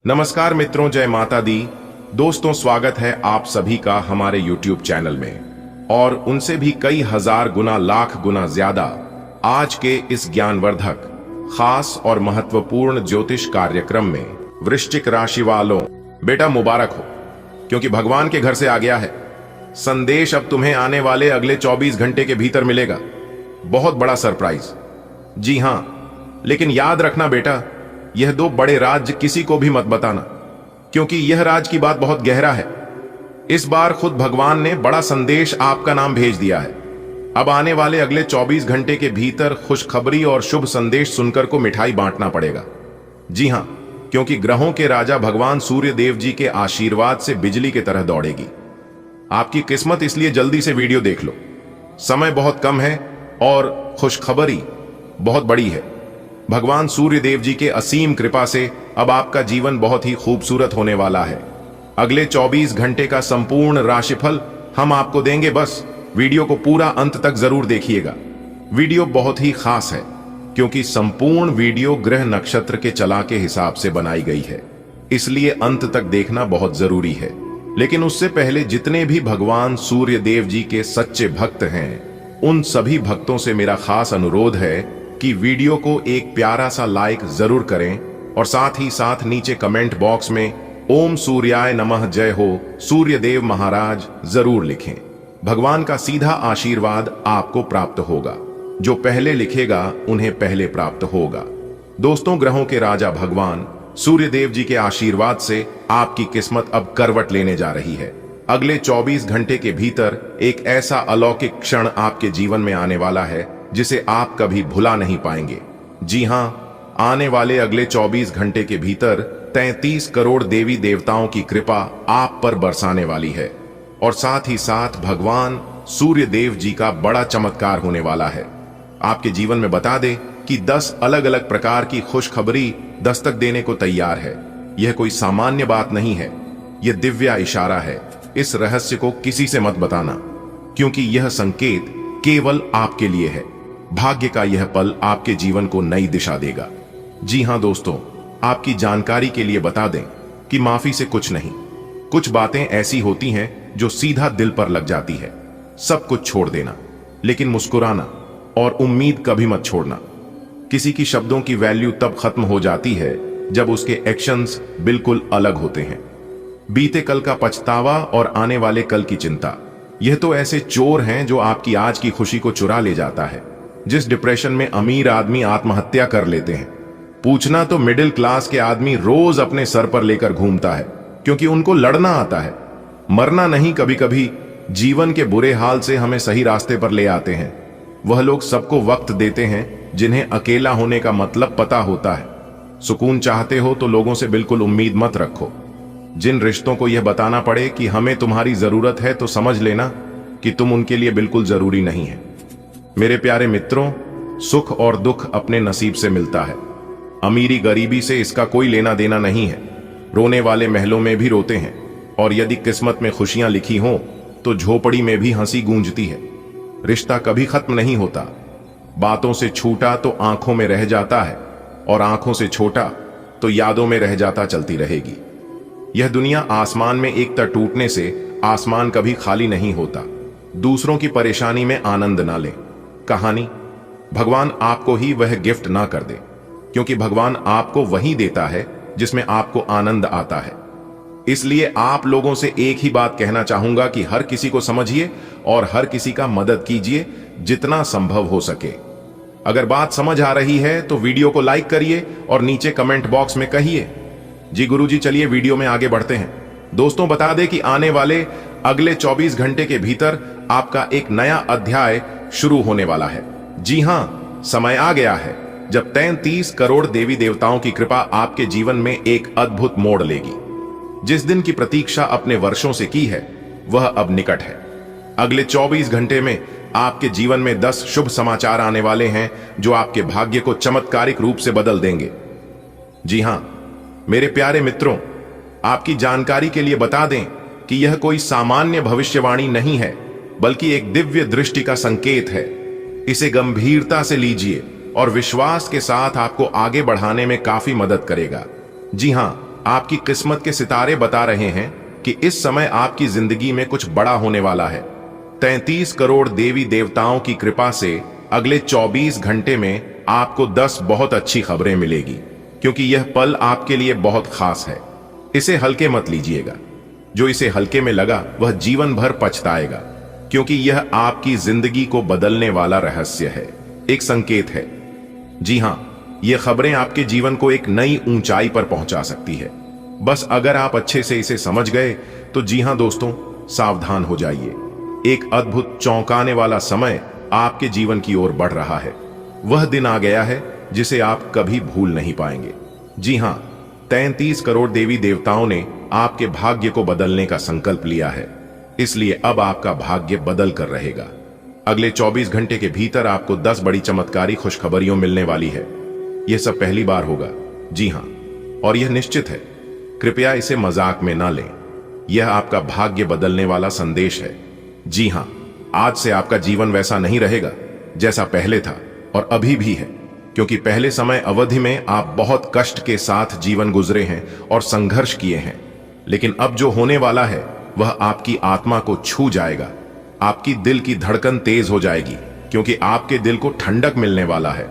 नमस्कार मित्रों, जय माता दी। दोस्तों, स्वागत है आप सभी का हमारे YouTube चैनल में और उनसे भी कई हजार गुना लाख गुना ज्यादा आज के इस ज्ञानवर्धक खास और महत्वपूर्ण ज्योतिष कार्यक्रम में वृश्चिक राशि वालों, बेटा मुबारक हो, क्योंकि भगवान के घर से आ गया है संदेश। अब तुम्हें आने वाले अगले 24 घंटे के भीतर मिलेगा बहुत बड़ा सरप्राइज। जी हां, लेकिन याद रखना बेटा, यह 2 बड़े राज किसी को भी मत बताना, क्योंकि यह राज की बात बहुत गहरा है। इस बार खुद भगवान ने बड़ा संदेश आपका नाम भेज दिया है। अब आने वाले अगले 24 घंटे के भीतर खुशखबरी और शुभ संदेश सुनकर को मिठाई बांटना पड़ेगा। जी हां, क्योंकि ग्रहों के राजा भगवान सूर्य देव जी के आशीर्वाद से बिजली की तरह दौड़ेगी आपकी किस्मत। इसलिए जल्दी से वीडियो देख लो, समय बहुत कम है और खुशखबरी बहुत बड़ी है। भगवान सूर्य देव जी के असीम कृपा से अब आपका जीवन बहुत ही खूबसूरत होने वाला है। अगले 24 घंटे का संपूर्ण राशिफल हम आपको देंगे, बस वीडियो को पूरा अंत तक जरूर देखिएगा। वीडियो बहुत ही खास है क्योंकि संपूर्ण वीडियो ग्रह नक्षत्र के चला के हिसाब से बनाई गई है, इसलिए अंत तक देखना बहुत जरूरी है। लेकिन उससे पहले जितने भी भगवान सूर्य देव जी के सच्चे भक्त हैं, उन सभी भक्तों से मेरा खास अनुरोध है कि वीडियो को एक प्यारा सा लाइक जरूर करें और साथ ही साथ नीचे कमेंट बॉक्स में ओम सूर्याय नमः जय हो सूर्य देव महाराज जरूर लिखें। भगवान का सीधा आशीर्वाद आपको प्राप्त होगा। जो पहले लिखेगा उन्हें पहले प्राप्त होगा। दोस्तों, ग्रहों के राजा भगवान सूर्य देव जी के आशीर्वाद से आपकी किस्मत अब करवट लेने जा रही है। अगले 24 घंटे के भीतर एक ऐसा अलौकिक क्षण आपके जीवन में आने वाला है जिसे आप कभी भुला नहीं पाएंगे। जी हां, आने वाले अगले 24 घंटे के भीतर 33 करोड़ देवी देवताओं की कृपा आप पर बरसाने वाली है और साथ ही साथ भगवान सूर्य देव जी का बड़ा चमत्कार होने वाला है। आपके जीवन में बता दे कि 10 अलग अलग प्रकार की खुशखबरी दस्तक देने को तैयार है। यह कोई सामान्य बात नहीं है, यह दिव्य इशारा है। इस रहस्य को किसी से मत बताना, क्योंकि यह संकेत केवल आपके लिए है। भाग्य का यह पल आपके जीवन को नई दिशा देगा। जी हां दोस्तों, आपकी जानकारी के लिए बता दें कि माफी से कुछ नहीं, कुछ बातें ऐसी होती हैं जो सीधा दिल पर लग जाती है। सब कुछ छोड़ देना, लेकिन मुस्कुराना और उम्मीद कभी मत छोड़ना। किसी की शब्दों की वैल्यू तब खत्म हो जाती है जब उसके एक्शंस बिल्कुल अलग होते हैं। बीते कल का पछतावा और आने वाले कल की चिंता, यह तो ऐसे चोर हैं जो आपकी आज की खुशी को चुरा ले जाता है। जिस डिप्रेशन में अमीर आदमी आत्महत्या कर लेते हैं, पूछना तो मिडिल क्लास के आदमी रोज अपने सर पर लेकर घूमता है, क्योंकि उनको लड़ना आता है, मरना नहीं। कभी कभी जीवन के बुरे हाल से हमें सही रास्ते पर ले आते हैं वह लोग सबको वक्त देते हैं जिन्हें अकेला होने का मतलब पता होता है। सुकून चाहते हो तो लोगों से बिल्कुल उम्मीद मत रखो। जिन रिश्तों को यह बताना पड़े कि हमें तुम्हारी जरूरत है, तो समझ लेना कि तुम उनके लिए बिल्कुल जरूरी नहीं है। मेरे प्यारे मित्रों, सुख और दुख अपने नसीब से मिलता है। अमीरी गरीबी से इसका कोई लेना देना नहीं है। रोने वाले महलों में भी रोते हैं, और यदि किस्मत में खुशियां लिखी हों तो झोपड़ी में भी हंसी गूंजती है। रिश्ता कभी खत्म नहीं होता। बातों से छूटा तो आंखों में रह जाता है, और आंखों से छोटा तो यादों में रह जाता चलती रहेगी। यह दुनिया आसमान में एक तर टूटने से आसमान कभी खाली नहीं होता। दूसरों की परेशानी में आनंद ना लें। कहानी भगवान आपको ही वह गिफ्ट ना कर दे, क्योंकि भगवान आपको वही देता है जिसमें आपको आनंद आता है। इसलिए आप लोगों से एक ही बात कहना चाहूंगा कि हर किसी को समझिए और हर किसी का मदद कीजिए जितना संभव हो सके। अगर बात समझ आ रही है तो वीडियो को लाइक करिए और नीचे कमेंट बॉक्स में कहिए जी गुरुजी। चलिए वीडियो में आगे बढ़ते हैं। दोस्तों, बता दें कि आने वाले अगले 24 घंटे के भीतर आपका एक नया अध्याय शुरू होने वाला है। जी हां, समय आ गया है जब 33 करोड़ देवी देवताओं की कृपा आपके जीवन में एक अद्भुत मोड़ लेगी। जिस दिन की प्रतीक्षा अपने वर्षों से की है, वह अब निकट है। अगले 24 घंटे में आपके जीवन में 10 शुभ समाचार आने वाले हैं जो आपके भाग्य को चमत्कारिक रूप से बदल देंगे। जी हां मेरे प्यारे मित्रों, आपकी जानकारी के लिए बता दें कि यह कोई सामान्य भविष्यवाणी नहीं है, बल्कि एक दिव्य दृष्टि का संकेत है। इसे गंभीरता से लीजिए और विश्वास के साथ आपको आगे बढ़ाने में काफी मदद करेगा। जी हां, आपकी किस्मत के सितारे बता रहे हैं कि इस समय आपकी जिंदगी में कुछ बड़ा होने वाला है। 33 करोड़ देवी देवताओं की कृपा से अगले 24 घंटे में आपको 10 बहुत अच्छी खबरें मिलेगी, क्योंकि यह पल आपके लिए बहुत खास है। इसे हल्के मत लीजिएगा। जो इसे हल्के में लगा वह जीवन भर पछताएगा, क्योंकि यह आपकी जिंदगी को बदलने वाला रहस्य है, एक संकेत है। जी हां, ये खबरें आपके जीवन को एक नई ऊंचाई पर पहुंचा सकती है। बस अगर आप अच्छे से इसे समझ गए तो जी हां दोस्तों, सावधान हो जाइए। एक अद्भुत चौंकाने वाला समय आपके जीवन की ओर बढ़ रहा है। वह दिन आ गया है जिसे आप कभी भूल नहीं पाएंगे। जी हां, 33 करोड़ देवी देवताओं ने आपके भाग्य को बदलने का संकल्प लिया है, इसलिए अब आपका भाग्य बदल कर रहेगा। अगले 24 घंटे के भीतर आपको 10 बड़ी चमत्कारी खुशखबरियों मिलने वाली है। यह सब पहली बार होगा। जी हां, और यह निश्चित है। कृपया इसे मजाक में ना लें। यह आपका भाग्य बदलने वाला संदेश है। जी हां, आज से आपका जीवन वैसा नहीं रहेगा जैसा पहले था और अभी भी है, क्योंकि पहले समय अवधि में आप बहुत कष्ट के साथ जीवन गुजरे हैं और संघर्ष किए हैं। लेकिन अब जो होने वाला है वह आपकी आत्मा को छू जाएगा। आपकी दिल की धड़कन तेज हो जाएगी, क्योंकि आपके दिल को ठंडक मिलने वाला है।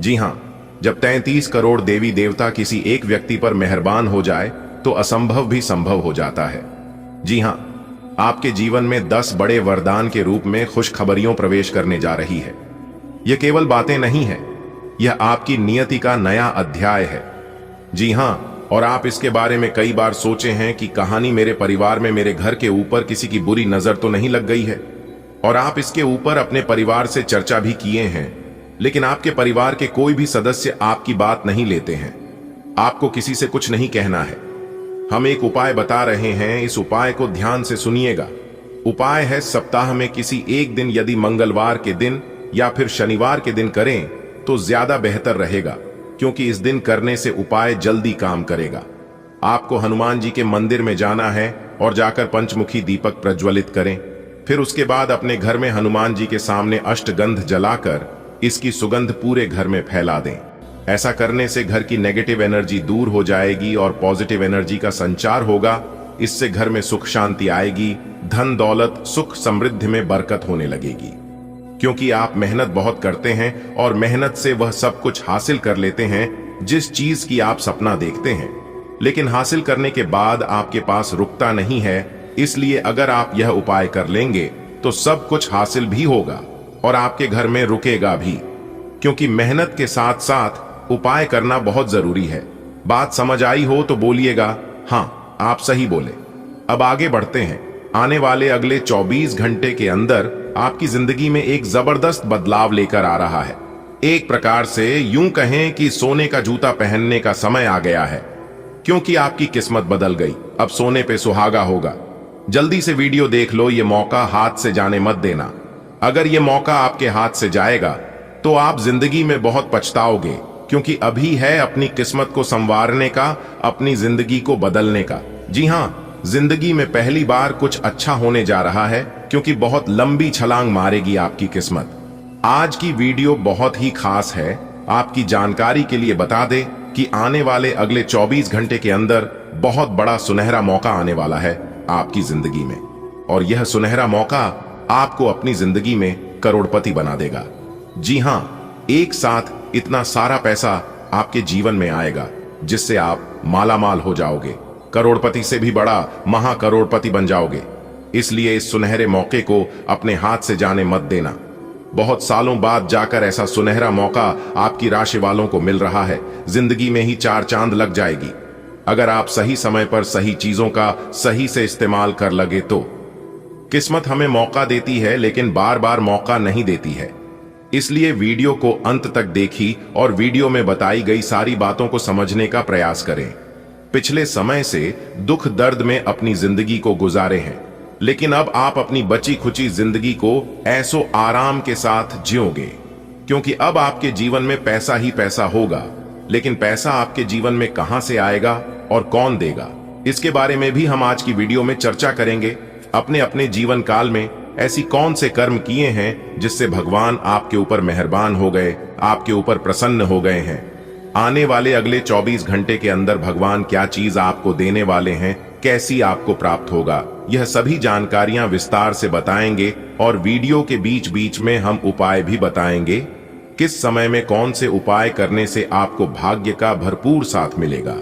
जी हां, जब 33 करोड़ देवी देवता किसी एक व्यक्ति पर मेहरबान हो जाए तो असंभव भी संभव हो जाता है। जी हां, आपके जीवन में 10 बड़े वरदान के रूप में खुशखबरियों प्रवेश करने जा रही है। यह केवल बातें नहीं है, यह आपकी नियति का नया अध्याय है। जी हां, और आप इसके बारे में कई बार सोचे हैं कि कहानी मेरे परिवार में मेरे घर के ऊपर किसी की बुरी नजर तो नहीं लग गई है, और आप इसके ऊपर अपने परिवार से चर्चा भी किए हैं, लेकिन आपके परिवार के कोई भी सदस्य आपकी बात नहीं लेते हैं। आपको किसी से कुछ नहीं कहना है। हम एक उपाय बता रहे हैं, इस उपाय को ध्यान से सुनिएगा। उपाय है, सप्ताह में किसी एक दिन, यदि मंगलवार के दिन या फिर शनिवार के दिन करें तो ज्यादा बेहतर रहेगा, क्योंकि इस दिन करने से उपाय जल्दी काम करेगा। आपको हनुमान जी के मंदिर में जाना है और जाकर पंचमुखी दीपक प्रज्वलित करें। फिर उसके बाद अपने घर में हनुमान जी के सामने अष्टगंध जलाकर इसकी सुगंध पूरे घर में फैला दें। ऐसा करने से घर की नेगेटिव एनर्जी दूर हो जाएगी और पॉजिटिव एनर्जी का संचार होगा। इससे घर में सुख शांति आएगी, धन दौलत सुख समृद्धि में बरकत होने लगेगी। क्योंकि आप मेहनत बहुत करते हैं और मेहनत से वह सब कुछ हासिल कर लेते हैं जिस चीज की आप सपना देखते हैं, लेकिन हासिल करने के बाद आपके पास रुकता नहीं है। इसलिए अगर आप यह उपाय कर लेंगे तो सब कुछ हासिल भी होगा और आपके घर में रुकेगा भी, क्योंकि मेहनत के साथ साथ उपाय करना बहुत जरूरी है। बात समझ आई हो तो बोलिएगा हाँ, आप सही बोले। अब आगे बढ़ते हैं। आने वाले अगले 24 घंटे के अंदर आपकी जिंदगी में एक जबरदस्त बदलाव लेकर आ रहा है। एक प्रकार से यूं कहें कि सोने का जूता पहनने का समय आ गया है, क्योंकि आपकी किस्मत बदल गई। अब सोने पे सुहागा होगा। जल्दी से वीडियो देख लो, ये मौका हाथ से जाने मत देना। अगर ये मौका आपके हाथ से जाएगा तो आप जिंदगी में बहुत पछताओगे, क्योंकि अभी है अपनी किस्मत को संवारने का, अपनी जिंदगी को बदलने का। जी हां, जिंदगी में पहली बार कुछ अच्छा होने जा रहा है, क्योंकि बहुत लंबी छलांग मारेगी आपकी किस्मत। आज की वीडियो बहुत ही खास है। आपकी जानकारी के लिए बता दें कि आने वाले अगले 24 घंटे के अंदर बहुत बड़ा सुनहरा मौका आने वाला है आपकी जिंदगी में, और यह सुनहरा मौका आपको अपनी जिंदगी में करोड़पति बना देगा। जी हां, एक साथ इतना सारा पैसा आपके जीवन में आएगा जिससे आप मालामाल हो जाओगे, करोड़पति से भी बड़ा महाकरोड़पति बन जाओगे। इसलिए इस सुनहरे मौके को अपने हाथ से जाने मत देना। बहुत सालों बाद जाकर ऐसा सुनहरा मौका आपकी राशि वालों को मिल रहा है। जिंदगी में ही 4 चांद लग जाएगी अगर आप सही समय पर सही चीजों का सही से इस्तेमाल कर लगे तो। किस्मत हमें मौका देती है, लेकिन बार बार मौका नहीं देती है। इसलिए वीडियो को अंत तक देखी और वीडियो में बताई गई सारी बातों को समझने का प्रयास करें। पिछले समय से दुख दर्द में अपनी जिंदगी को गुजारे हैं, लेकिन अब आप अपनी बची खुची जिंदगी को ऐसो आराम के साथ जियोगे, क्योंकि अब आपके जीवन में पैसा ही पैसा होगा। लेकिन पैसा आपके जीवन में कहां से आएगा और कौन देगा, इसके बारे में भी हम आज की वीडियो में चर्चा करेंगे। अपने अपने जीवन काल में ऐसी कौन से कर्म किए हैं जिससे भगवान आपके ऊपर मेहरबान हो गए, आपके ऊपर प्रसन्न हो गए हैं। आने वाले अगले 24 घंटे के अंदर भगवान क्या चीज आपको देने वाले हैं, कैसी आपको प्राप्त होगा, यह सभी जानकारियां विस्तार से बताएंगे और वीडियो के बीच बीच में हम उपाय भी बताएंगे। किस समय में कौन से उपाय करने से आपको भाग्य का भरपूर साथ मिलेगा।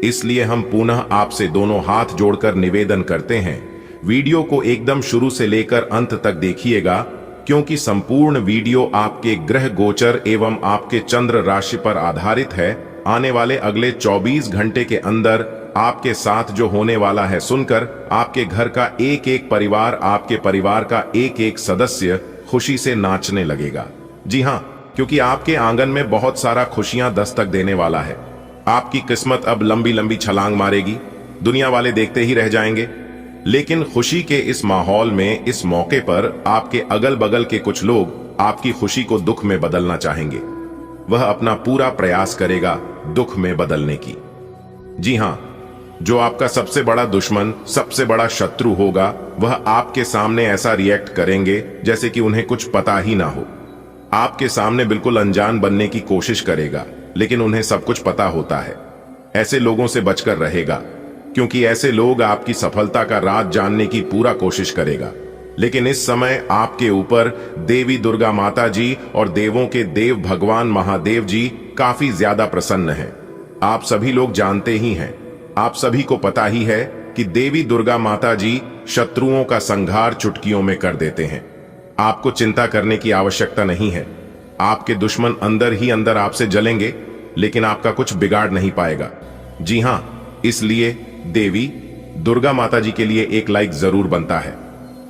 इसलिए हम पुनः आपसे दोनों हाथ जोड़कर निवेदन करते हैं, वीडियो को एकदम शुरू से लेकर अंत तक देखिएगा, क्योंकि संपूर्ण वीडियो आपके ग्रह गोचर एवं आपके चंद्र राशि पर आधारित है। आने वाले अगले 24 घंटे के अंदर आपके साथ जो होने वाला है सुनकर आपके घर का एक एक परिवार, आपके परिवार का एक एक सदस्य खुशी से नाचने लगेगा। जी हाँ, क्योंकि आपके आंगन में बहुत सारा खुशियां दस्तक देने वाला है। आपकी किस्मत अब लंबी लंबी छलांग मारेगी, दुनिया वाले देखते ही रह जाएंगे। लेकिन खुशी के इस माहौल में, इस मौके पर आपके अगल बगल के कुछ लोग आपकी खुशी को दुख में बदलना चाहेंगे। वह अपना पूरा प्रयास करेगा दुख में बदलने की। जी हां, जो आपका सबसे बड़ा दुश्मन, सबसे बड़ा शत्रु होगा, वह आपके सामने ऐसा रिएक्ट करेंगे जैसे कि उन्हें कुछ पता ही ना हो। आपके सामने बिल्कुल अनजान बनने की कोशिश करेगा, लेकिन उन्हें सब कुछ पता होता है। ऐसे लोगों से बचकर रहेगा, क्योंकि ऐसे लोग आपकी सफलता का राज जानने की पूरा कोशिश करेगा। लेकिन इस समय आपके ऊपर देवी दुर्गा माता जी और देवों के देव भगवान महादेव जी काफी ज्यादा प्रसन्न हैं। आप सभी लोग जानते ही हैं, आप सभी को पता ही है कि देवी दुर्गा माता जी शत्रुओं का संहार चुटकियों में कर देते हैं। आपको चिंता करने की आवश्यकता नहीं है। आपके दुश्मन अंदर ही अंदर आपसे जलेंगे, लेकिन आपका कुछ बिगाड़ नहीं पाएगा। जी हां, इसलिए देवी दुर्गा माता जी के लिए एक लाइक जरूर बनता है।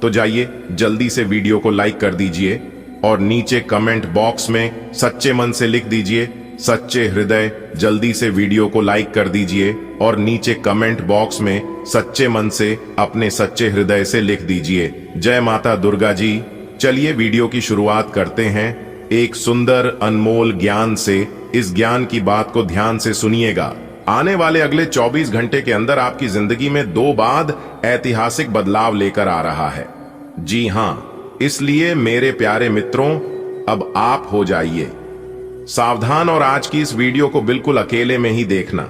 तो जाइए जल्दी से वीडियो को लाइक कर दीजिए और नीचे कमेंट बॉक्स में सच्चे मन से लिख दीजिए, सच्चे हृदय। जल्दी से वीडियो को लाइक कर दीजिए और नीचे कमेंट बॉक्स में सच्चे मन से, अपने सच्चे हृदय से लिख दीजिए, जय माता दुर्गा जी। चलिए वीडियो की शुरुआत करते हैं एक सुंदर अनमोल ज्ञान से। इस ज्ञान की बात को ध्यान से सुनिएगा। आने वाले अगले 24 घंटे के अंदर आपकी जिंदगी में 2 बाद ऐतिहासिक बदलाव लेकर आ रहा है। जी हां, इसलिए मेरे प्यारे मित्रों, अब आप हो जाइए सावधान और आज की इस वीडियो को बिल्कुल अकेले में ही देखना।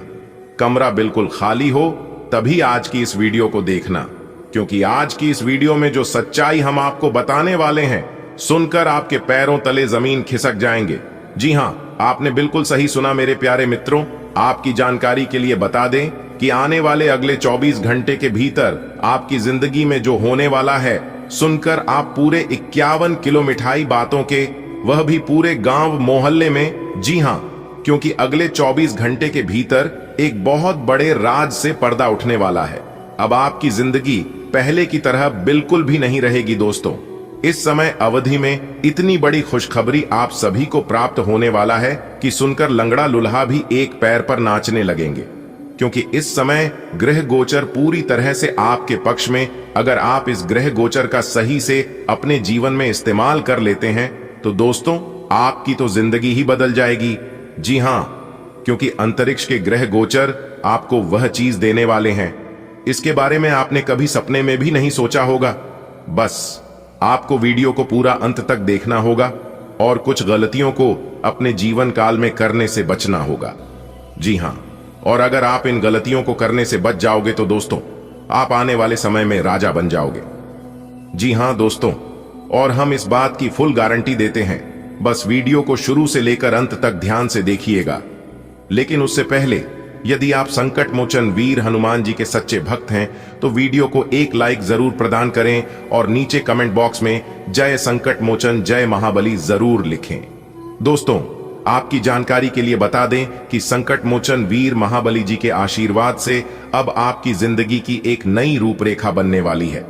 कमरा बिल्कुल खाली हो तभी आज की इस वीडियो को देखना, क्योंकि आज की इस वीडियो में जो सच्चाई हम आपको बताने वाले हैं, सुनकर आपके पैरों तले जमीन खिसक जाएंगे। जी हां, आपने बिल्कुल सही सुना मेरे प्यारे मित्रों। आपकी जानकारी के लिए बता दें कि आने वाले अगले 24 घंटे के भीतर आपकी जिंदगी में जो होने वाला है, सुनकर आप पूरे 51 किलो मिठाई बातों के, वह भी पूरे गांव मोहल्ले में। जी हां, क्योंकि अगले 24 घंटे के भीतर एक बहुत बड़े राज से पर्दा उठने वाला है। अब आपकी जिंदगी पहले की तरह बिल्कुल भी नहीं रहेगी दोस्तों। इस समय अवधि में इतनी बड़ी खुशखबरी आप सभी को प्राप्त होने वाला है कि सुनकर लंगड़ा लुल्हा भी एक पैर पर नाचने लगेंगे, क्योंकि इस समय ग्रह गोचर पूरी तरह से आपके पक्ष में। अगर आप इस ग्रह गोचर का सही से अपने जीवन में इस्तेमाल कर लेते हैं तो दोस्तों आपकी तो जिंदगी ही बदल जाएगी। जी हां, क्योंकि अंतरिक्ष के ग्रह गोचर आपको वह चीज देने वाले हैं, इसके बारे में आपने कभी सपने में भी नहीं सोचा होगा। बस आपको वीडियो को पूरा अंत तक देखना होगा और कुछ गलतियों को अपने जीवन काल में करने से बचना होगा। जी हां, और अगर आप इन गलतियों को करने से बच जाओगे तो दोस्तों आप आने वाले समय में राजा बन जाओगे। जी हां दोस्तों, और हम इस बात की फुल गारंटी देते हैं। बस वीडियो को शुरू से लेकर अंत तक ध्यान से देखिएगा। लेकिन उससे पहले यदि आप संकट मोचन वीर हनुमान जी के सच्चे भक्त हैं तो वीडियो को एक लाइक जरूर प्रदान करें और नीचे कमेंट बॉक्स में जय संकट मोचन, जय महाबली जरूर लिखें। दोस्तों, आपकी जानकारी के लिए बता दें कि संकट मोचन वीर महाबली जी के आशीर्वाद से अब आपकी जिंदगी की एक नई रूपरेखा बनने वाली है।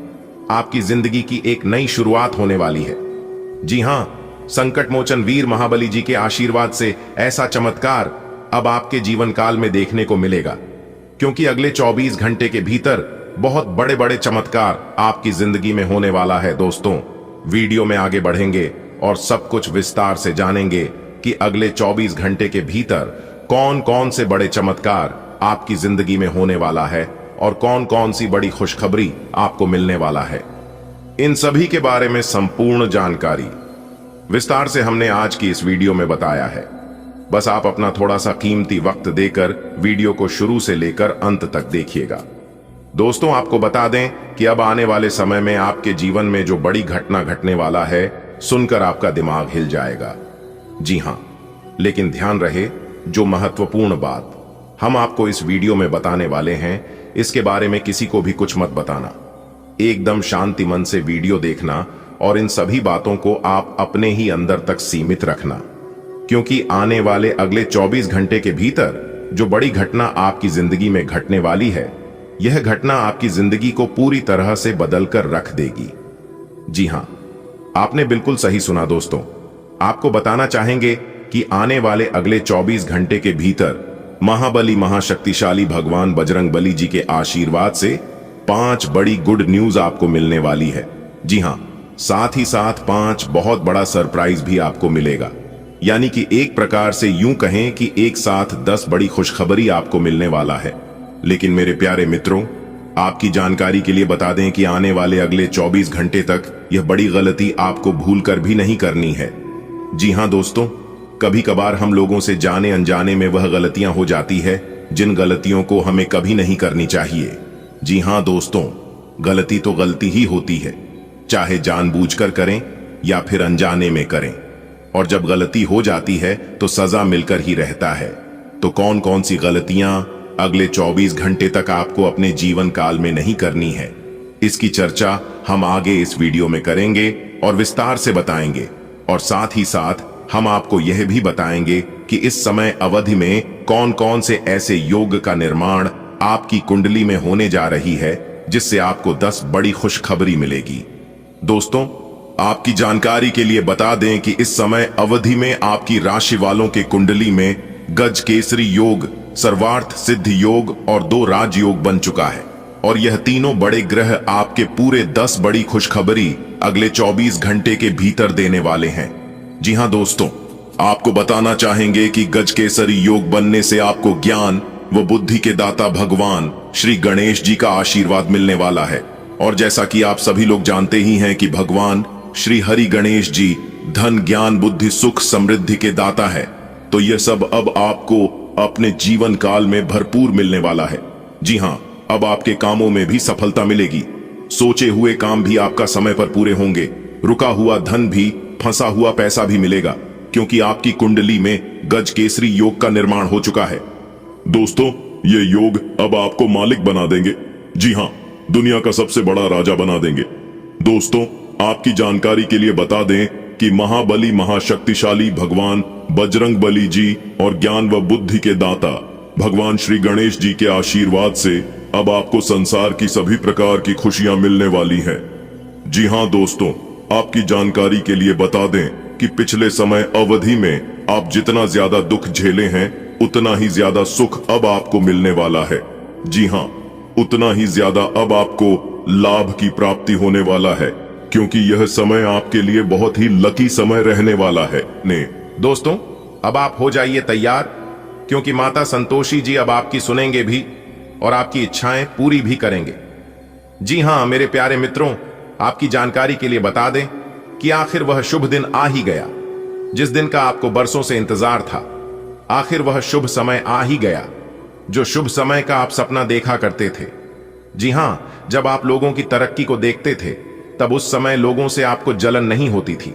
आपकी जिंदगी की एक नई शुरुआत होने वाली है। जी हां, संकट मोचन वीर महाबली जी के आशीर्वाद से ऐसा चमत्कार अब आपके जीवन काल में देखने को मिलेगा, क्योंकि अगले 24 घंटे के भीतर बहुत बड़े बड़े चमत्कार आपकी जिंदगी में होने वाला है। दोस्तों, वीडियो में आगे बढ़ेंगे और सब कुछ विस्तार से जानेंगे कि अगले 24 घंटे के भीतर कौन कौन से बड़े चमत्कार आपकी जिंदगी में होने वाला है और कौन कौन सी बड़ी खुशखबरी आपको मिलने वाला है। इन सभी के बारे में संपूर्ण जानकारी विस्तार से हमने आज की इस वीडियो में बताया है। बस आप अपना थोड़ा सा कीमती वक्त देकर वीडियो को शुरू से लेकर अंत तक देखिएगा। दोस्तों, आपको बता दें कि अब आने वाले समय में आपके जीवन में जो बड़ी घटना घटने वाला है, सुनकर आपका दिमाग हिल जाएगा। जी हां, लेकिन ध्यान रहे, जो महत्वपूर्ण बात हम आपको इस वीडियो में बताने वाले हैं, इसके बारे में किसी को भी कुछ मत बताना। एकदम शांति मन से वीडियो देखना और इन सभी बातों को आप अपने ही अंदर तक सीमित रखना, क्योंकि आने वाले अगले 24 घंटे के भीतर जो बड़ी घटना आपकी जिंदगी में घटने वाली है, यह घटना आपकी जिंदगी को पूरी तरह से बदलकर रख देगी। जी हां, आपने बिल्कुल सही सुना दोस्तों। आपको बताना चाहेंगे कि आने वाले अगले 24 घंटे के भीतर महाबली महाशक्तिशाली भगवान बजरंगबली जी के आशीर्वाद से 5 बड़ी गुड न्यूज आपको मिलने वाली है। जी हां, साथ ही साथ 5 बहुत बड़ा सरप्राइज भी आपको मिलेगा। यानी कि एक प्रकार से यूं कहें कि एक साथ 10 बड़ी खुशखबरी आपको मिलने वाला है। लेकिन मेरे प्यारे मित्रों, आपकी जानकारी के लिए बता दें कि आने वाले अगले 24 घंटे तक यह बड़ी गलती आपको भूलकर भी नहीं करनी है। जी हां दोस्तों, कभी कभार हम लोगों से जाने अनजाने में वह गलतियां हो जाती है जिन गलतियों को हमें कभी नहीं करनी चाहिए। जी हां दोस्तों, गलती तो गलती ही होती है, चाहे जानबूझकर करें या फिर अनजाने में करें। और जब गलती हो जाती है तो सजा मिलकर ही रहता है। तो कौन कौन सी गलतियां अगले 24 घंटे तक आपको अपने जीवन काल में नहीं करनी है, इसकी चर्चा हम आगे इस वीडियो में करेंगे और विस्तार से बताएंगे। और साथ ही साथ हम आपको यह भी बताएंगे कि इस समय अवधि में कौन कौन से ऐसे योग का निर्माण आपकी कुंडली में होने जा रही है, जिससे आपको 10 बड़ी खुशखबरी मिलेगी। दोस्तों, आपकी जानकारी के लिए बता दें कि इस समय अवधि में आपकी राशि वालों के कुंडली में गज केसरी योग, सर्वार्थ सिद्ध योग और 2 राजयोग बन चुका है। और यह तीनों बड़े ग्रह आपके पूरे 10 बड़ी खुशखबरी अगले 24 घंटे के भीतर देने वाले हैं। जी हां दोस्तों, आपको बताना चाहेंगे कि गज केसरी योग बनने से आपको ज्ञान व बुद्धि के दाता भगवान श्री गणेश जी का आशीर्वाद मिलने वाला है। और जैसा कि आप सभी लोग जानते ही हैं कि भगवान श्री हरि गणेश जी धन, ज्ञान, बुद्धि, सुख, समृद्धि के दाता है। तो यह सब अब आपको अपने जीवन काल में भरपूर मिलने वाला है। जी हां, अब आपके कामों में भी सफलता मिलेगी। सोचे हुए काम भी आपका समय पर पूरे होंगे। रुका हुआ धन भी, फंसा हुआ पैसा भी मिलेगा, क्योंकि आपकी कुंडली में गज केसरी योग का निर्माण हो चुका है। दोस्तों, ये योग अब आपको मालिक बना देंगे। जी हां, दुनिया का सबसे बड़ा राजा बना देंगे। दोस्तों, आपकी जानकारी के लिए बता दें कि महाबली महाशक्तिशाली भगवान बजरंगबली जी और ज्ञान व बुद्धि के दाता भगवान श्री गणेश जी के आशीर्वाद से अब आपको संसार की सभी प्रकार की खुशियां मिलने वाली हैं। जी हां दोस्तों, आपकी जानकारी के लिए बता दें कि पिछले समय अवधि में आप जितना ज्यादा दुख झेले हैं, उतना ही ज्यादा सुख अब आपको मिलने वाला है। जी हां, उतना ही ज्यादा अब आपको लाभ की प्राप्ति होने वाला है, क्योंकि यह समय आपके लिए बहुत ही लकी समय रहने वाला है। दोस्तों, अब आप हो जाइए तैयार, क्योंकि माता संतोषी जी अब आपकी सुनेंगे भी और आपकी इच्छाएं पूरी भी करेंगे। जी हां मेरे प्यारे मित्रों, आपकी जानकारी के लिए बता दें कि आखिर वह शुभ दिन आ ही गया, जिस दिन का आपको बरसों से इंतजार था। आखिर वह शुभ समय आ ही गया, जो शुभ समय का आप सपना देखा करते थे। जी हां, जब आप लोगों की तरक्की को देखते थे, तब उस समय लोगों से आपको जलन नहीं होती थी।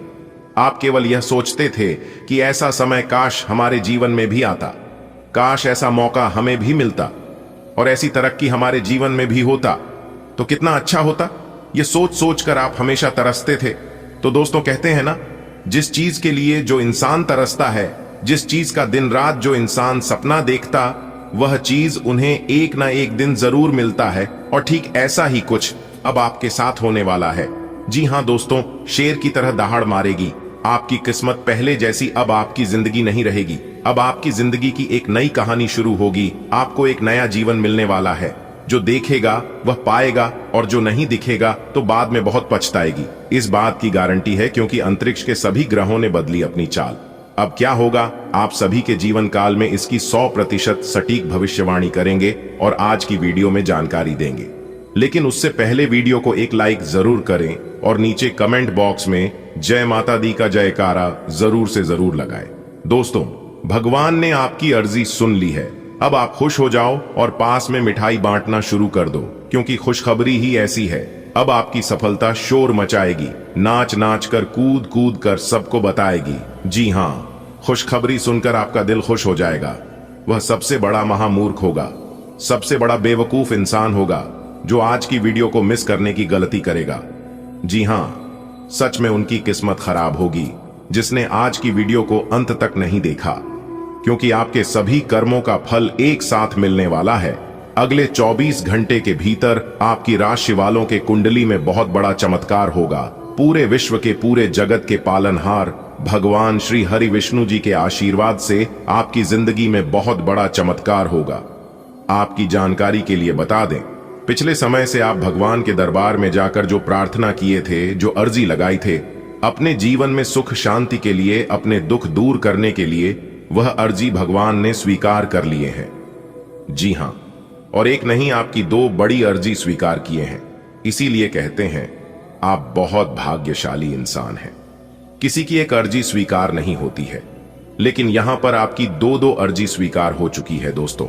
आप केवल यह सोचते थे कि ऐसा समय काश हमारे जीवन में भी आता, काश ऐसा मौका हमें भी मिलता और ऐसी तरक्की हमारे जीवन में भी होता तो कितना अच्छा होता। यह सोच सोच कर आप हमेशा तरसते थे। तो दोस्तों, कहते हैं ना, जिस चीज के लिए जो इंसान तरसता है, जिस चीज का दिन रात जो इंसान सपना देखता, वह चीज उन्हें एक ना एक दिन जरूर मिलता है। और ठीक ऐसा ही कुछ अब आपके साथ होने वाला है। जी हां दोस्तों, शेर की तरह दहाड़ मारेगी। आपकी किस्मत पहले जैसी अब आपकी जिंदगी नहीं रहेगी। अब आपकी जिंदगी की एक नई कहानी शुरू होगी। आपको एक नया जीवन मिलने वाला है। जो देखेगा वह पाएगा और जो नहीं दिखेगा तो बाद में बहुत पछताएगी। इस बात की गारंटी है, क्योंकि अंतरिक्ष के सभी ग्रहों ने बदली अपनी चाल। अब क्या होगा, आप सभी के जीवन काल में इसकी 100% सटीक भविष्यवाणी करेंगे और आज की वीडियो में जानकारी देंगे। लेकिन उससे पहले वीडियो को एक लाइक जरूर करें और नीचे कमेंट बॉक्स में जय माता दी का जयकारा जरूर से जरूर लगाएं। दोस्तों, भगवान ने आपकी अर्जी सुन ली है। अब आप खुश हो जाओ और पास में मिठाई बांटना शुरू कर दो, क्योंकि खुशखबरी ही ऐसी है। अब आपकी सफलता शोर मचाएगी, नाच नाच कर, कूद कूद कर सबको बताएगी। जी हाँ, खुशखबरी सुनकर आपका दिल खुश हो जाएगा। वह सबसे बड़ा महामूर्ख होगा, सबसे बड़ा बेवकूफ इंसान होगा जो आज की वीडियो को मिस करने की गलती करेगा। जी हाँ, सच में उनकी किस्मत खराब होगी जिसने आज की वीडियो को अंत तक नहीं देखा, क्योंकि आपके सभी कर्मों का फल एक साथ मिलने वाला है। अगले 24 घंटे के भीतर आपकी राशि वालों के कुंडली में बहुत बड़ा चमत्कार होगा। पूरे विश्व के, पूरे जगत के पालनहार भगवान श्री हरि विष्णु जी के आशीर्वाद से आपकी जिंदगी में बहुत बड़ा चमत्कार होगा। आपकी जानकारी के लिए बता दें, पिछले समय से आप भगवान के दरबार में जाकर जो प्रार्थना किए थे, जो अर्जी लगाई थे, अपने जीवन में सुख शांति के लिए, अपने दुख दूर करने के लिए, वह अर्जी भगवान ने स्वीकार कर लिए हैं। जी हां, और एक नहीं, आपकी 2 बड़ी अर्जी स्वीकार किए हैं। इसीलिए कहते हैं आप बहुत भाग्यशाली इंसान हैं। किसी की एक अर्जी स्वीकार नहीं होती है, लेकिन यहां पर आपकी 2 अर्जी स्वीकार हो चुकी है। दोस्तों,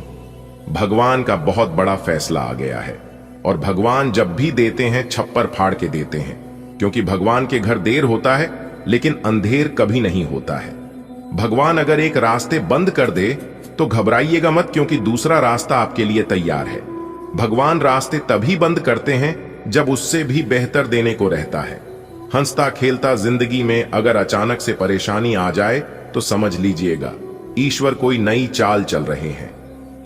भगवान का बहुत बड़ा फैसला आ गया है, और भगवान जब भी देते हैं छप्पर फाड़ के देते हैं, क्योंकि भगवान के घर देर होता है लेकिन अंधेर कभी नहीं होता है। भगवान अगर एक रास्ते बंद कर दे तो घबराइएगा मत, क्योंकि दूसरा रास्ता आपके लिए तैयार है। भगवान रास्ते तभी बंद करते हैं जब उससे भी बेहतर देने को रहता है। हंसता खेलता जिंदगी में अगर अचानक से परेशानी आ जाए तो समझ लीजिएगा ईश्वर कोई नई चाल चल रहे हैं।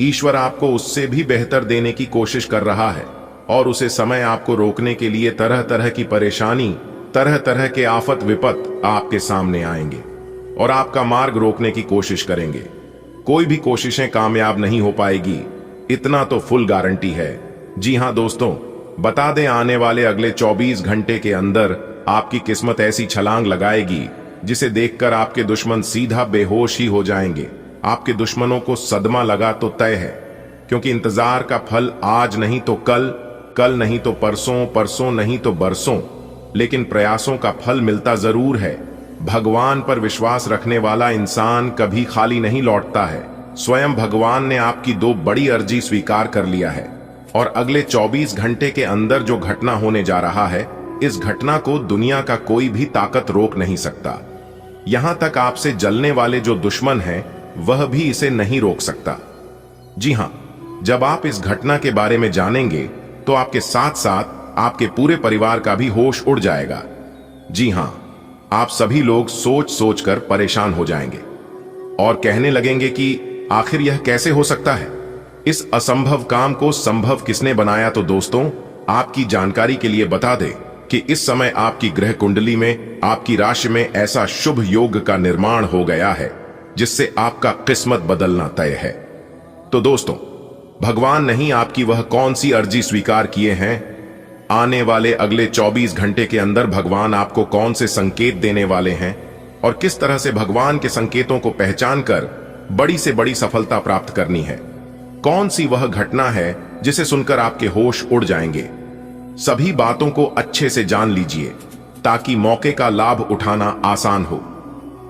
ईश्वर आपको उससे भी बेहतर देने की कोशिश कर रहा है, और उसे समय आपको रोकने के लिए तरह तरह की परेशानी, तरह तरह के आफत विपत आपके सामने आएंगे और आपका मार्ग रोकने की कोशिश करेंगे। कोई भी कोशिशें कामयाब नहीं हो पाएगी, इतना तो फुल गारंटी है। जी हां दोस्तों, बता दें, आने वाले अगले 24 घंटे के अंदर आपकी किस्मत ऐसी छलांग लगाएगी जिसे देखकर आपके दुश्मन सीधा बेहोश ही हो जाएंगे। आपके दुश्मनों को सदमा लगा तो तय है, क्योंकि इंतजार का फल आज नहीं तो कल, कल नहीं तो परसों, परसों नहीं तो बरसों, लेकिन प्रयासों का फल मिलता जरूर है। भगवान पर विश्वास रखने वाला इंसान कभी खाली नहीं लौटता है। स्वयं भगवान ने आपकी 2 बड़ी अर्जी स्वीकार कर लिया है, और अगले 24 घंटे के अंदर जो घटना होने जा रहा है, इस घटना को दुनिया का कोई भी ताकत रोक नहीं सकता। यहां तक आपसे जलने वाले जो दुश्मन हैं, वह भी इसे नहीं रोक सकता। जी हां, जब आप इस घटना के बारे में जानेंगे तो आपके साथ साथ आपके पूरे परिवार का भी होश उड़ जाएगा। जी हां, आप सभी लोग सोच सोच कर परेशान हो जाएंगे और कहने लगेंगे कि आखिर यह कैसे हो सकता है, इस असंभव काम को संभव किसने बनाया। तो दोस्तों, आपकी जानकारी के लिए बता दें कि इस समय आपकी ग्रह कुंडली में, आपकी राशि में ऐसा शुभ योग का निर्माण हो गया है जिससे आपका किस्मत बदलना तय है। तो दोस्तों, भगवान नहीं, आपकी वह कौन सी अर्जी स्वीकार किए हैं। आने वाले अगले 24 घंटे के अंदर भगवान आपको कौन से संकेत देने वाले हैं, और किस तरह से भगवान के संकेतों को पहचान कर बड़ी से बड़ी सफलता प्राप्त करनी है। कौन सी वह घटना है जिसे सुनकर आपके होश उड़ जाएंगे। सभी बातों को अच्छे से जान लीजिए ताकि मौके का लाभ उठाना आसान हो,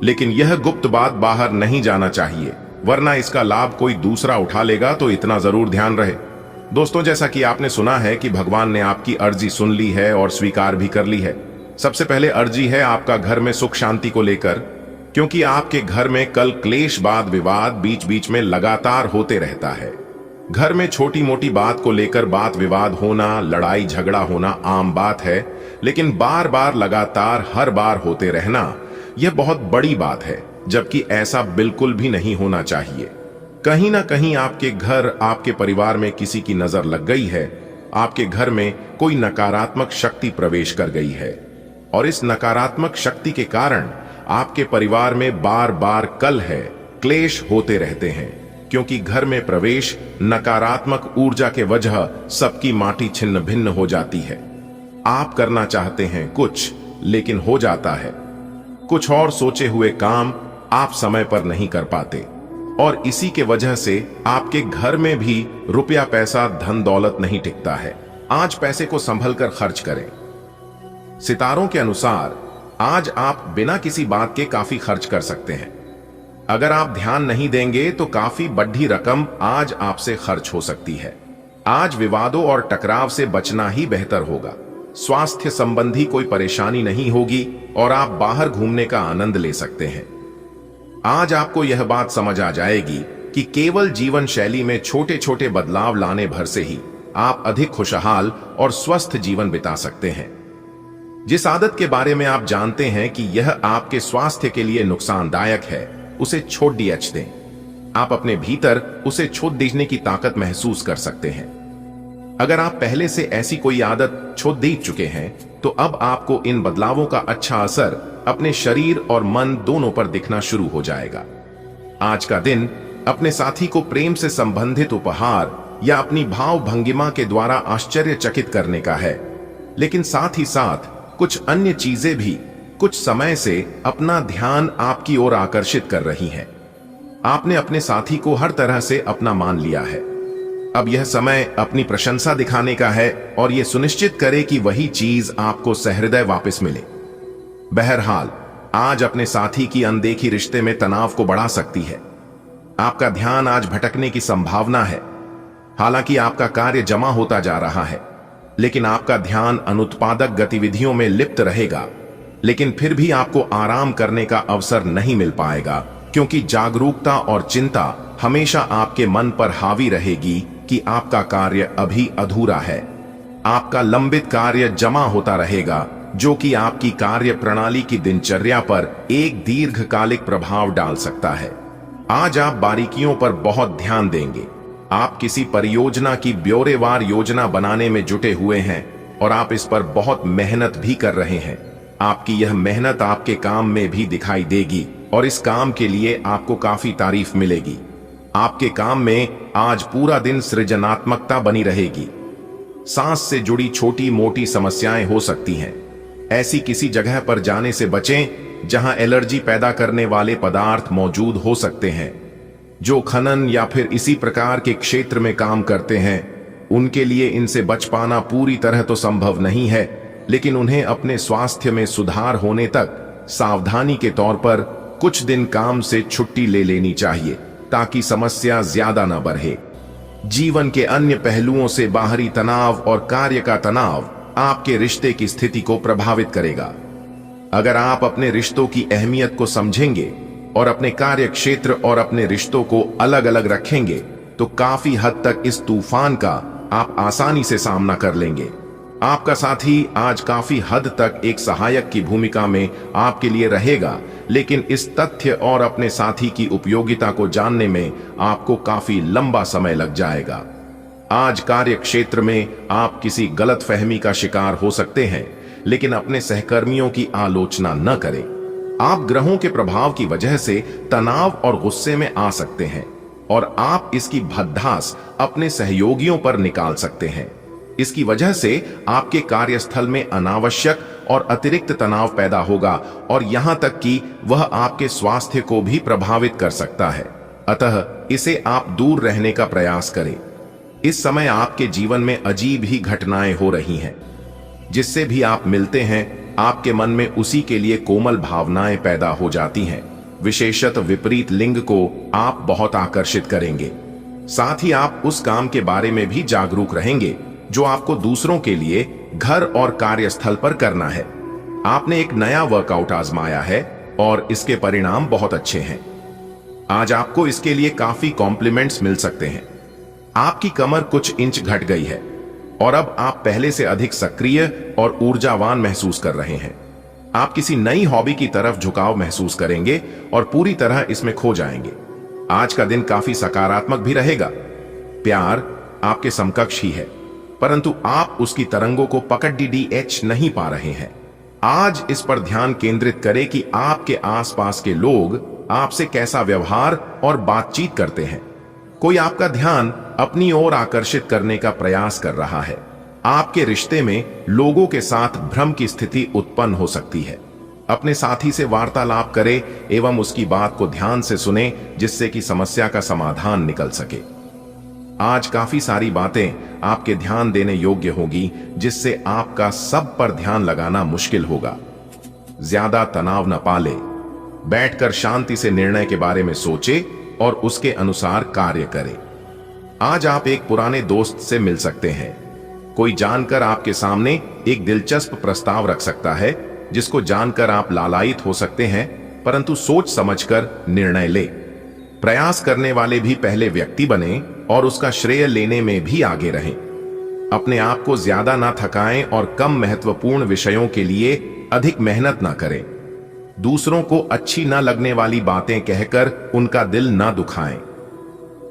लेकिन यह गुप्त बात बाहर नहीं जाना चाहिए, वरना इसका लाभ कोई दूसरा उठा लेगा। तो इतना जरूर ध्यान रहे। दोस्तों, जैसा कि आपने सुना है कि भगवान ने आपकी अर्जी सुन ली है और स्वीकार भी कर ली है। सबसे पहले अर्जी है आपका घर में सुख शांति को लेकर, क्योंकि आपके घर में कल क्लेश, वाद विवाद बीच बीच में लगातार होते रहता है। घर में छोटी मोटी बात को लेकर बात विवाद होना, लड़ाई झगड़ा होना आम बात है, लेकिन बार बार लगातार हर बार होते रहना यह बहुत बड़ी बात है, जबकि ऐसा बिल्कुल भी नहीं होना चाहिए। कहीं ना कहीं आपके घर, आपके परिवार में किसी की नजर लग गई है। आपके घर में कोई नकारात्मक शक्ति प्रवेश कर गई है, और इस नकारात्मक शक्ति के कारण आपके परिवार में बार बार कलह, क्लेश होते रहते हैं, क्योंकि घर में प्रवेश नकारात्मक ऊर्जा के वजह सबकी माटी छिन्न भिन्न हो जाती है। आप करना चाहते हैं कुछ, लेकिन हो जाता है कुछ और। सोचे हुए काम आप समय पर नहीं कर पाते, और इसी के वजह से आपके घर में भी रुपया पैसा, धन दौलत नहीं टिकता है। आज पैसे को संभल कर खर्च करें। सितारों के अनुसार आज आप बिना किसी बात के काफी खर्च कर सकते हैं। अगर आप ध्यान नहीं देंगे तो काफी बड़ी रकम आज आपसे खर्च हो सकती है। आज विवादों और टकराव से बचना ही बेहतर होगा। स्वास्थ्य संबंधी कोई परेशानी नहीं होगी और आप बाहर घूमने का आनंद ले सकते हैं। आज आपको यह बात समझ आ जाएगी कि केवल जीवन शैली में छोटे छोटे बदलाव लाने भर से ही आप अधिक खुशहाल और स्वस्थ जीवन बिता सकते हैं। जिस आदत के बारे में आप जानते हैं कि यह आपके स्वास्थ्य के लिए नुकसानदायक है, उसे छोड़ दिया दें। आप अपने भीतर उसे छोड़ देने की ताकत महसूस कर सकते हैं। अगर आप पहले से ऐसी कोई आदत छोड़ दे चुके हैं तो अब आपको इन बदलावों का अच्छा असर अपने शरीर और मन दोनों पर दिखना शुरू हो जाएगा। आज का दिन अपने साथी को प्रेम से संबंधित उपहार या अपनी भाव भंगिमा के द्वारा आश्चर्यचकित करने का है, लेकिन साथ ही साथ कुछ अन्य चीजें भी कुछ समय से अपना ध्यान आपकी ओर आकर्षित कर रही हैं। आपने अपने साथी को हर तरह से अपना मान लिया है। अब यह समय अपनी प्रशंसा दिखाने का है और यह सुनिश्चित करे कि वही चीज आपको सहृदय वापस मिले। बहरहाल, आज अपने साथी की अनदेखी रिश्ते में तनाव को बढ़ा सकती है। आपका ध्यान आज भटकने की संभावना है। हालांकि आपका कार्य जमा होता जा रहा है, लेकिन आपका ध्यान अनुत्पादक गतिविधियों में लिप्त रहेगा। लेकिन फिर भी आपको आराम करने का अवसर नहीं मिल पाएगा, क्योंकि जागरूकता और चिंता हमेशा आपके मन पर हावी रहेगी कि आपका कार्य अभी अधूरा है। आपका लंबित कार्य जमा होता रहेगा, जो कि आपकी कार्य प्रणाली की दिनचर्या पर एक दीर्घकालिक प्रभाव डाल सकता है। आज आप बारीकियों पर बहुत ध्यान देंगे। आप किसी परियोजना की ब्यौरेवार योजना बनाने में जुटे हुए हैं और आप इस पर बहुत मेहनत भी कर रहे हैं। आपकी यह मेहनत आपके काम में भी दिखाई देगी और इस काम के लिए आपको काफी तारीफ मिलेगी। आपके काम में आज पूरा दिन सृजनात्मकता बनी रहेगी। सांस से जुड़ी छोटी मोटी समस्याएं हो सकती हैं। ऐसी किसी जगह पर जाने से बचें जहां एलर्जी पैदा करने वाले पदार्थ मौजूद हो सकते हैं। जो खनन या फिर इसी प्रकार के क्षेत्र में काम करते हैं, उनके लिए इनसे बच पाना पूरी तरह तो संभव नहीं है, लेकिन उन्हें अपने स्वास्थ्य में सुधार होने तक सावधानी के तौर पर कुछ दिन काम से छुट्टी ले लेनी चाहिए, ताकि समस्या ज्यादा न बढ़े। जीवन के अन्य पहलुओं से बाहरी तनाव और कार्य का तनाव आपके रिश्ते की स्थिति को प्रभावित करेगा। अगर आप अपने रिश्तों की अहमियत को समझेंगे और अपने कार्य क्षेत्र और अपने रिश्तों को अलग अलग रखेंगे, तो काफी हद तक इस तूफान का आप आसानी से सामना कर लेंगे। आपका साथी आज काफी हद तक एक सहायक की भूमिका में आपके लिए रहेगा, लेकिन इस तथ्य और अपने साथी की उपयोगिता को जानने में आपको काफी लंबा समय लग जाएगा। आज कार्य क्षेत्र में आप किसी गलतफहमी का शिकार हो सकते हैं, लेकिन अपने सहकर्मियों की आलोचना न करें। आप ग्रहों के प्रभाव की वजह से तनाव और गुस्से में आ सकते हैं और आप इसकी भद्दास अपने सहयोगियों पर निकाल सकते हैं। इसकी वजह से आपके कार्यस्थल में अनावश्यक और अतिरिक्त तनाव पैदा होगा और यहां तक कि वह आपके स्वास्थ्य को भी प्रभावित कर सकता है। अतः इसे आप दूर रहने का प्रयास करें। इस समय आपके जीवन में अजीब ही घटनाएं हो रही हैं। जिससे भी आप मिलते हैं, आपके मन में उसी के लिए कोमल भावनाएं पैदा हो जाती हैं। विशेषतः विपरीत लिंग को आप बहुत आकर्षित करेंगे। साथ ही आप उस काम के बारे में भी जागरूक रहेंगे जो आपको दूसरों के लिए घर और कार्यस्थल पर करना है। आपने एक नया वर्कआउट आजमाया है और इसके परिणाम बहुत अच्छे हैं। आज आपको इसके लिए काफी कॉम्प्लीमेंट्स मिल सकते हैं। आपकी कमर कुछ इंच घट गई है और अब आप पहले से अधिक सक्रिय और ऊर्जावान महसूस कर रहे हैं। आप किसी नई हॉबी की तरफ झुकाव महसूस करेंगे और पूरी तरह इसमें खो जाएंगे। आज का दिन काफी सकारात्मक भी रहेगा। प्यार आपके समकक्ष ही है, परंतु आप उसकी तरंगों को पकड़ नहीं पा रहे हैं। आज इस पर ध्यान केंद्रित करें कि आपके आसपास के लोग आपसे कैसा व्यवहार और बातचीत करते हैं। कोई आपका ध्यान अपनी ओर आकर्षित करने का प्रयास कर रहा है। आपके रिश्ते में लोगों के साथ भ्रम की स्थिति उत्पन्न हो सकती है। अपने साथी से वार्तालाप करें एवं उसकी बात को ध्यान से सुने, जिससे कि समस्या का समाधान निकल सके। आज काफी सारी बातें आपके ध्यान देने योग्य होगी, जिससे आपका सब पर ध्यान लगाना मुश्किल होगा। ज्यादा तनाव न पाले। बैठकर शांति से निर्णय के बारे में सोचे और उसके अनुसार कार्य करें। आज आप एक पुराने दोस्त से मिल सकते हैं। कोई जानकर आपके सामने एक दिलचस्प प्रस्ताव रख सकता है, जिसको जानकर आप लालायित हो सकते हैं, परंतु सोच समझकर निर्णय ले। प्रयास करने वाले भी पहले व्यक्ति बने और उसका श्रेय लेने में भी आगे रहें। अपने आप को ज्यादा ना थकाएं और कम महत्वपूर्ण विषयों के लिए अधिक मेहनत ना करें। दूसरों को अच्छी ना लगने वाली बातें कहकर उनका दिल ना दुखाएं।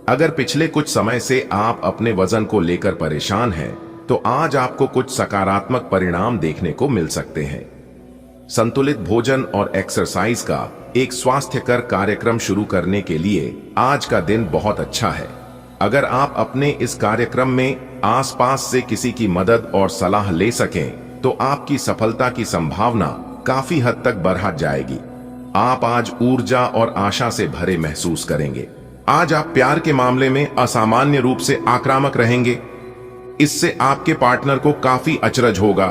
अगर पिछले कुछ समय से आप अपने वजन को लेकर परेशान हैं, तो आज आपको कुछ सकारात्मक परिणाम देखने को मिल सकते हैं। संतुलित भोजन और एक्सरसाइज का एक स्वास्थ्यकर कार्यक्रम शुरू करने के लिए आज का दिन बहुत अच्छा है। अगर आप अपने इस कार्यक्रम में आसपास से किसी की मदद और सलाह ले सकें, तो आपकी सफलता की संभावना काफी हद तक बढ़ जाएगी। आप आज ऊर्जा और आशा से भरे महसूस करेंगे। आज आप प्यार के मामले में असामान्य रूप से आक्रामक रहेंगे। इससे आपके पार्टनर को काफी अचरज होगा,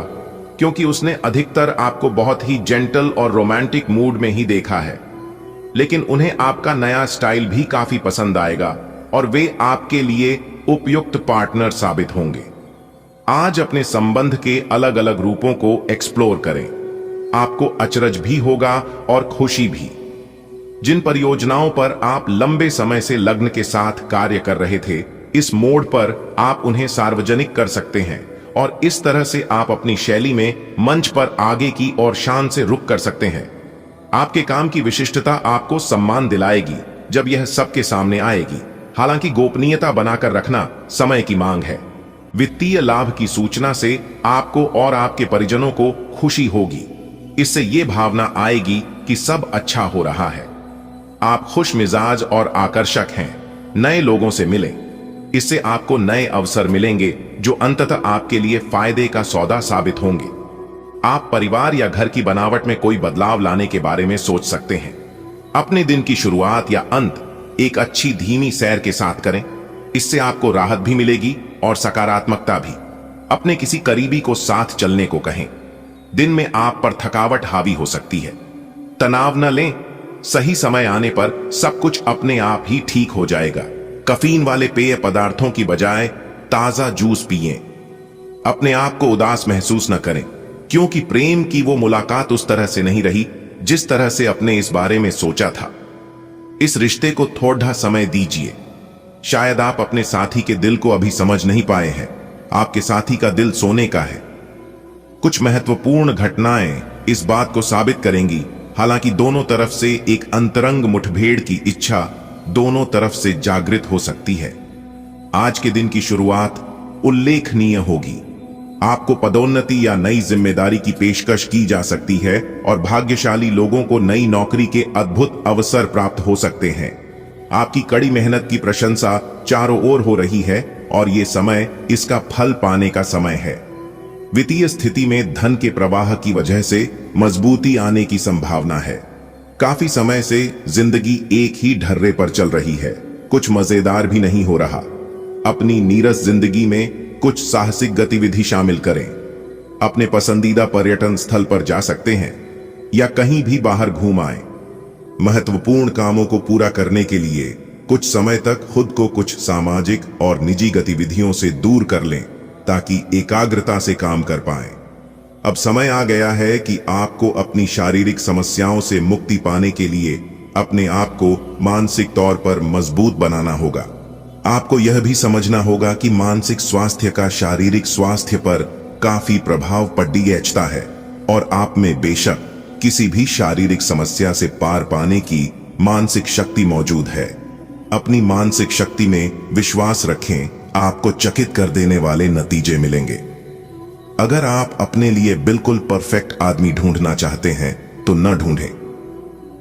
क्योंकि उसने अधिकतर आपको बहुत ही जेंटल और रोमांटिक मूड में ही देखा है। लेकिन उन्हें आपका नया स्टाइल भी काफी पसंद आएगा और वे आपके लिए उपयुक्त पार्टनर साबित होंगे। आज अपने संबंध के अलग अलग रूपों को एक्सप्लोर करें। आपको अचरज भी होगा और खुशी भी। जिन परियोजनाओं पर आप लंबे समय से लग्न के साथ कार्य कर रहे थे, इस मोड पर आप उन्हें सार्वजनिक कर सकते हैं और इस तरह से आप अपनी शैली में मंच पर आगे की और शान से रुक कर सकते हैं। आपके काम की विशिष्टता आपको सम्मान दिलाएगी जब यह सबके सामने आएगी। हालांकि गोपनीयता बनाकर रखना समय की मांग है। वित्तीय लाभ की सूचना से आपको और आपके परिजनों को खुशी होगी। इससे ये भावना आएगी कि सब अच्छा हो रहा है। आप खुश मिजाज और आकर्षक हैं। नए लोगों से मिलें। इससे आपको नए अवसर मिलेंगे जो अंततः आपके लिए फायदे का सौदा साबित होंगे। आप परिवार या घर की बनावट में कोई बदलाव लाने के बारे में सोच सकते हैं। अपने दिन की शुरुआत या अंत एक अच्छी धीमी सैर के साथ करें। इससे आपको राहत भी मिलेगी और सकारात्मकता भी। अपने किसी करीबी को साथ चलने को कहें। दिन में आप पर थकावट हावी हो सकती है। तनाव न लें। सही समय आने पर सब कुछ अपने आप ही ठीक हो जाएगा। कैफीन वाले पेय पदार्थों की बजाय ताजा जूस पिएं। अपने आप को उदास महसूस न करें, क्योंकि प्रेम की वो मुलाकात उस तरह से नहीं रही जिस तरह से अपने इस बारे में सोचा था। इस रिश्ते को थोड़ा समय दीजिए। शायद आप अपने साथी के दिल को अभी समझ नहीं पाए हैं। आपके साथी का दिल सोने का है। कुछ महत्वपूर्ण घटनाएं इस बात को साबित करेंगी। हालांकि दोनों तरफ से एक अंतरंग मुठभेड़ की इच्छा दोनों तरफ से जागृत हो सकती है। आज के दिन की शुरुआत उल्लेखनीय होगी। आपको पदोन्नति या नई जिम्मेदारी की पेशकश की जा सकती है और भाग्यशाली लोगों को नई नौकरी के अद्भुत अवसर प्राप्त हो सकते हैं। आपकी कड़ी मेहनत की प्रशंसा चारों ओर हो रही है और ये समय इसका फल पाने का समय है। वित्तीय स्थिति में धन के प्रवाह की वजह से मजबूती आने की संभावना है। काफी समय से जिंदगी एक ही ढर्रे पर चल रही है। कुछ मजेदार भी नहीं हो रहा। अपनी नीरस जिंदगी में कुछ साहसिक गतिविधि शामिल करें। अपने पसंदीदा पर्यटन स्थल पर जा सकते हैं या कहीं भी बाहर घूम आए। महत्वपूर्ण कामों को पूरा करने के लिए कुछ समय तक खुद को कुछ सामाजिक और निजी गतिविधियों से दूर कर लें, ताकि एकाग्रता से काम कर पाएं। अब समय आ गया है कि आपको अपनी शारीरिक समस्याओं से मुक्ति पाने के लिए अपने आप को मानसिक तौर पर मजबूत बनाना होगा। आपको यह भी समझना होगा कि मानसिक स्वास्थ्य का शारीरिक स्वास्थ्य पर काफी प्रभाव पड़ता है और आप में बेशक किसी भी शारीरिक समस्या से पार पाने की मानसिक शक्ति मौजूद है। अपनी मानसिक शक्ति में विश्वास रखें। आपको चकित कर देने वाले नतीजे मिलेंगे। अगर आप अपने लिए बिल्कुल परफेक्ट आदमी ढूंढना चाहते हैं तो न ढूंढें।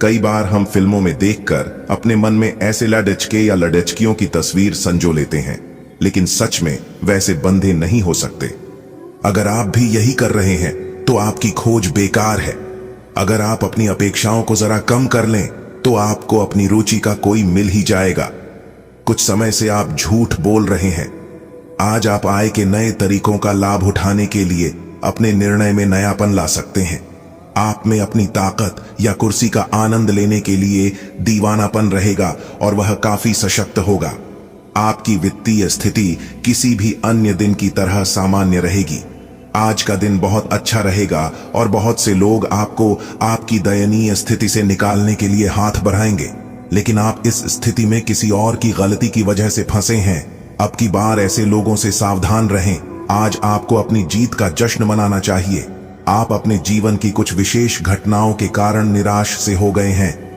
कई बार हम फिल्मों में देखकर अपने मन में ऐसे लड़के या लड़कियों की तस्वीर संजो लेते हैं, लेकिन सच में वैसे बंधे नहीं हो सकते। अगर आप भी यही कर रहे हैं तो आपकी खोज बेकार है। अगर आप अपनी अपेक्षाओं को जरा कम कर लें तो आपको अपनी रुचि का कोई मिल ही जाएगा। कुछ समय से आप झूठ बोल रहे हैं। आज आप आय के नए तरीकों का लाभ उठाने के लिए अपने निर्णय में नयापन ला सकते हैं। आप में अपनी ताकत या कुर्सी का आनंद लेने के लिए दीवानापन रहेगा और वह काफी सशक्त होगा। आपकी वित्तीय स्थिति किसी भी अन्य दिन की तरह सामान्य रहेगी। आज का दिन बहुत अच्छा रहेगा और बहुत से लोग आपको आपकी दयनीय स्थिति से निकालने के लिए हाथ बढ़ाएंगे, लेकिन आप इस स्थिति में किसी और की गलती की वजह से फंसे हैं। अब की बार ऐसे लोगों से सावधान रहें। आज आपको अपनी जीत का जश्न मनाना चाहिए। आप अपने जीवन की कुछ विशेष घटनाओं के कारण निराश से हो गए हैं।